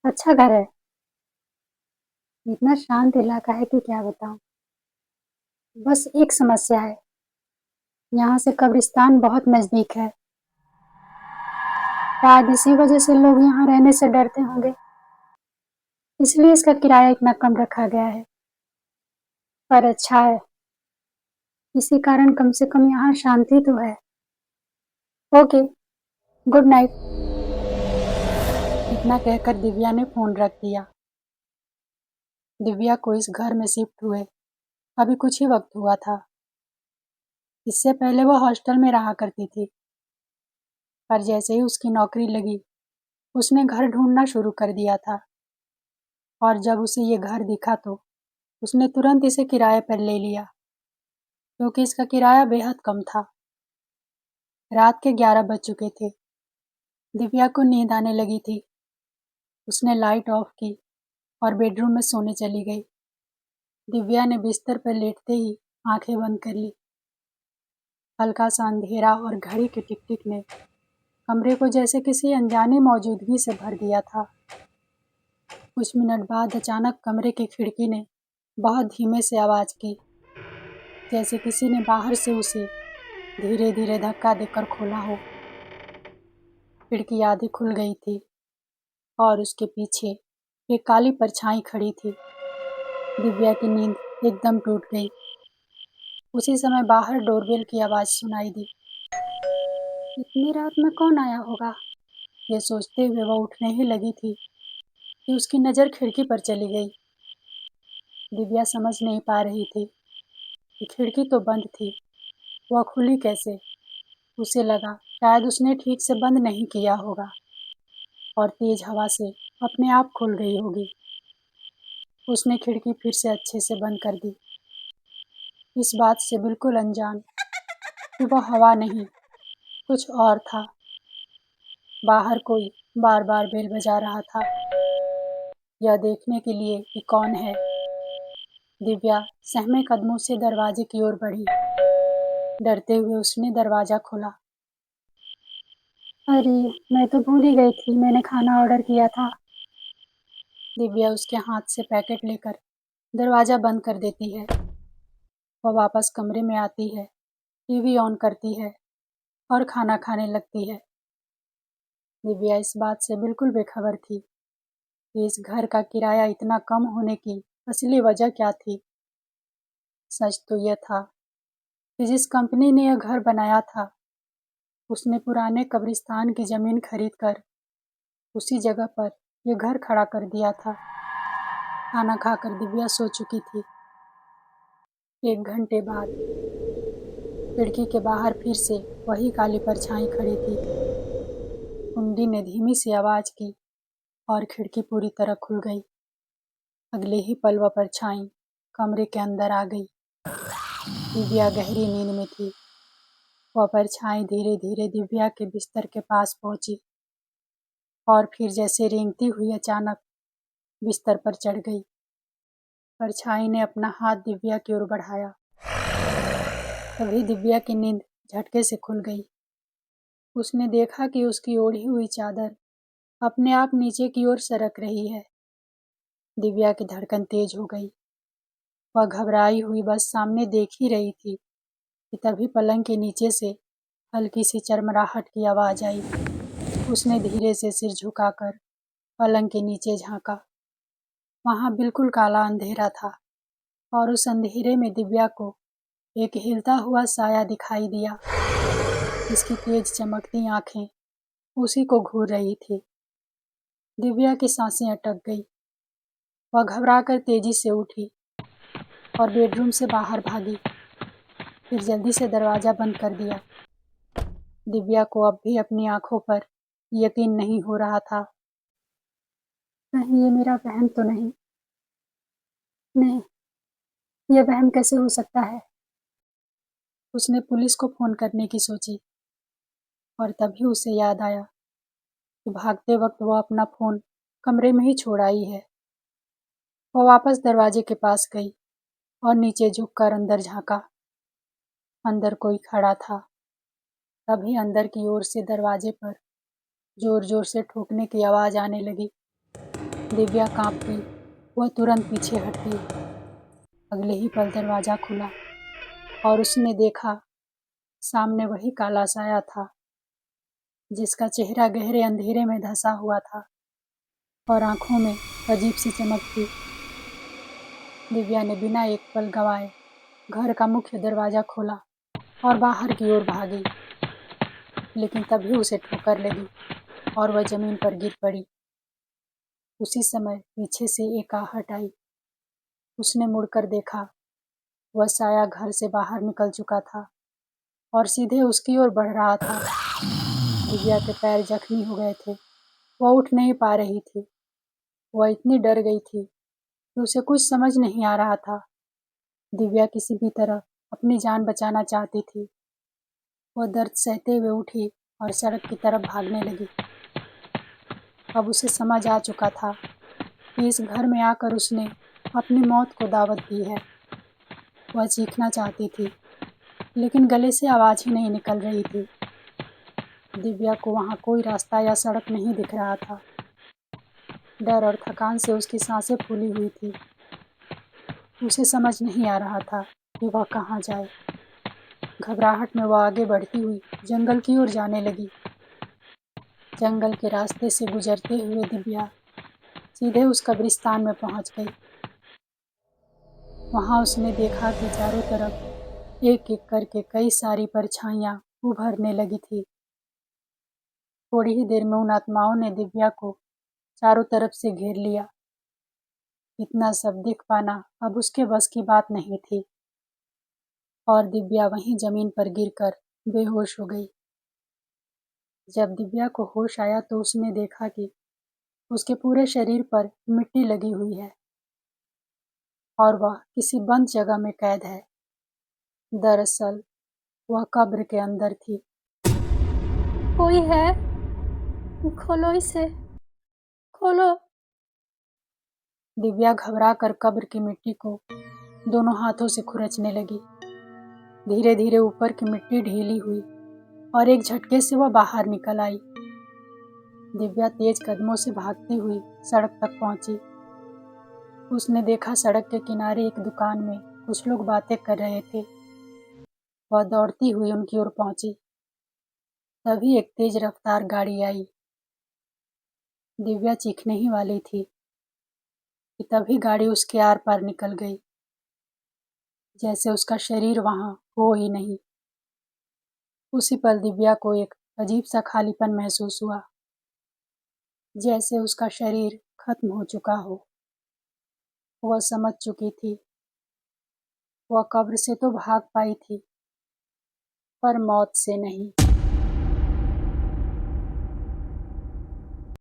अच्छा घर है। इतना शांत इलाका है कि क्या बताऊं। बस एक समस्या है। यहाँ से कब्रिस्तान बहुत नजदीक है। शायद इसी वजह से लोग यहाँ रहने से डरते होंगे, इसलिए इसका किराया इतना कम रखा गया है। पर अच्छा है, इसी कारण कम से कम यहाँ शांति तो है। Okay, good night. इतना कहकर दिव्या ने फोन रख दिया। दिव्या को इस घर में शिफ्ट हुए अभी कुछ ही वक्त हुआ था। इससे पहले वो हॉस्टल में रहा करती थी, पर जैसे ही उसकी नौकरी लगी उसने घर ढूंढना शुरू कर दिया था। और जब उसे ये घर दिखा तो उसने तुरंत इसे किराए पर ले लिया, क्योंकि इसका किराया बेहद कम था। रात के 11 बज चुके थे। दिव्या को नींद आने लगी थी। उसने लाइट ऑफ की और बेडरूम में सोने चली गई। दिव्या ने बिस्तर पर लेटते ही आंखें बंद कर ली। हल्का सा अंधेरा और घड़ी की टिक टिक ने कमरे को जैसे किसी अनजानी मौजूदगी से भर दिया था। कुछ मिनट बाद अचानक कमरे की खिड़की ने बहुत धीमे से आवाज की, जैसे किसी ने बाहर से उसे धीरे धीरे धक्का देकर खोला हो। खिड़की आधी खुल गई थी और उसके पीछे एक काली परछाई खड़ी थी। दिव्या की नींद एकदम टूट गई। उसी समय बाहर डोरबेल की आवाज सुनाई दी। इतनी रात में कौन आया होगा, ये सोचते हुए वह उठने ही लगी थी कि उसकी नज़र खिड़की पर चली गई। दिव्या समझ नहीं पा रही थी कि खिड़की तो बंद थी, वह खुली कैसे। उसे लगा शायद उसने ठीक से बंद नहीं किया होगा और तेज हवा से अपने आप खुल गई होगी। उसने खिड़की फिर से अच्छे से बंद कर दी, इस बात से बिल्कुल अनजान कि वह हवा नहीं कुछ और था। बाहर कोई बार बार बेल बजा रहा था, यह देखने के लिए कि कौन है। दिव्या सहमे कदमों से दरवाजे की ओर बढ़ी। डरते हुए उसने दरवाजा खोला। अरे, मैं तो भूल ही गई थी, मैंने खाना ऑर्डर किया था। दिव्या उसके हाथ से पैकेट लेकर दरवाजा बंद कर देती है। वह वापस कमरे में आती है, टीवी ऑन करती है और खाना खाने लगती है। दिव्या इस बात से बिल्कुल बेखबर थी कि इस घर का किराया इतना कम होने की असली वजह क्या थी। सच तो यह था कि जिस कंपनी ने यह घर बनाया था उसने पुराने कब्रिस्तान की ज़मीन खरीदकर उसी जगह पर यह घर खड़ा कर दिया था। खाना खाकर दिव्या सो चुकी थी। 1 घंटे बाद खिड़की के बाहर फिर से वही काली परछाई खड़ी थी। कुंडी ने धीमी सी आवाज की और खिड़की पूरी तरह खुल गई। अगले ही पल वह परछाई कमरे के अंदर आ गई। दिव्या गहरी नींद में थी। वह परछाई धीरे धीरे दिव्या के बिस्तर के पास पहुंची और फिर जैसे रेंगती हुई अचानक बिस्तर पर चढ़ गई। परछाई ने अपना हाथ दिव्या की ओर बढ़ाया। तभी दिव्या की नींद झटके से खुल गई। उसने देखा कि उसकी ओढ़ी हुई चादर अपने आप नीचे की ओर सरक रही है। दिव्या की धड़कन तेज हो गई। वह घबराई हुई बस सामने देख ही रही थी कि तभी पलंग के नीचे से हल्की सी चरमराहट की आवाज आई। उसने धीरे से सिर झुकाकर पलंग के नीचे झांका। वहां बिल्कुल काला अंधेरा था और उस अंधेरे में दिव्या को एक हिलता हुआ साया दिखाई दिया। इसकी तेज चमकती आंखें उसी को घूर रही थी। दिव्या की सांसें अटक गई। वह घबराकर तेजी से उठी और बेडरूम से बाहर भागी, फिर जल्दी से दरवाजा बंद कर दिया। दिव्या को अब भी अपनी आंखों पर यकीन नहीं हो रहा था। कहीं ये मेरा वहम तो नहीं। नहीं, यह वहम कैसे हो सकता है। उसने पुलिस को फोन करने की सोची और तभी उसे याद आया कि भागते वक्त वह अपना फोन कमरे में ही छोड़ आई है। वह वापस दरवाजे के पास गई और नीचे झुककर अंदर झांका। अंदर कोई खड़ा था। तभी अंदर की ओर से दरवाजे पर जोर जोर से ठोकने की आवाज आने लगी। दिव्या कांप गई। वह तुरंत पीछे हट गई। अगले ही पल दरवाजा खुला और उसने देखा सामने वही काला साया था, जिसका चेहरा गहरे अंधेरे में धंसा हुआ था और आंखों में अजीब सी चमक थी। दिव्या ने बिना एक पल गवाए घर का मुख्य दरवाजा खोला और बाहर की ओर भागी, लेकिन तभी उसे ठोकर लगी और वह जमीन पर गिर पड़ी। उसी समय पीछे से एक आहट आई। उसने मुड़कर देखा। वह साया घर से बाहर निकल चुका था और सीधे उसकी ओर बढ़ रहा था। दिव्या के पैर जख्मी हो गए थे। वह उठ नहीं पा रही थी। वह इतनी डर गई थी कि उसे कुछ समझ नहीं आ रहा था। दिव्या किसी भी तरह अपनी जान बचाना चाहती थी। वह दर्द सहते हुए उठी और सड़क की तरफ भागने लगी। अब उसे समझ आ चुका था कि इस घर में आकर उसने अपनी मौत को दावत दी है। वह चीखना चाहती थी, लेकिन गले से आवाज ही नहीं निकल रही थी। दिव्या को वहाँ कोई रास्ता या सड़क नहीं दिख रहा था। डर और थकान से उसकी सांसें फूली हुई थी। उसे समझ नहीं आ रहा था कि वह कहाँ जाए। घबराहट में वह आगे बढ़ती हुई जंगल की ओर जाने लगी। जंगल के रास्ते से गुजरते हुए दिव्या सीधे उस कब्रिस्तान में पहुंच गई। वहां उसने देखा कि चारों तरफ एक एक करके कई सारी परछाइयां उभरने लगी थी। थोड़ी ही देर में उन आत्माओं ने दिव्या को चारों तरफ से घेर लिया। इतना सब देख पाना अब उसके बस की बात नहीं थी और दिव्या वहीं जमीन पर गिरकर बेहोश हो गई। जब दिव्या को होश आया तो उसने देखा कि उसके पूरे शरीर पर मिट्टी लगी हुई है और वह किसी बंद जगह में कैद है। दरअसल वह कब्र के अंदर थी। कोई है? खोलो इसे, खोलो। दिव्या घबरा कर कब्र की मिट्टी को दोनों हाथों से खुरचने लगी। धीरे धीरे ऊपर की मिट्टी ढीली हुई और एक झटके से वह बाहर निकल आई। दिव्या तेज कदमों से भागती हुई सड़क तक पहुंची। उसने देखा सड़क के किनारे एक दुकान में कुछ लोग बातें कर रहे थे। वह दौड़ती हुई उनकी ओर पहुंची। तभी एक तेज रफ्तार गाड़ी आई। दिव्या चीखने ही वाली थी कि तभी गाड़ी उसके आर पार निकल गई, जैसे उसका शरीर वहां हो ही नहीं। उसी पल दिव्या को एक अजीब सा खालीपन महसूस हुआ, जैसे उसका शरीर खत्म हो चुका हो। वह समझ चुकी थी, वह कब्र से तो भाग पाई थी, पर मौत से नहीं।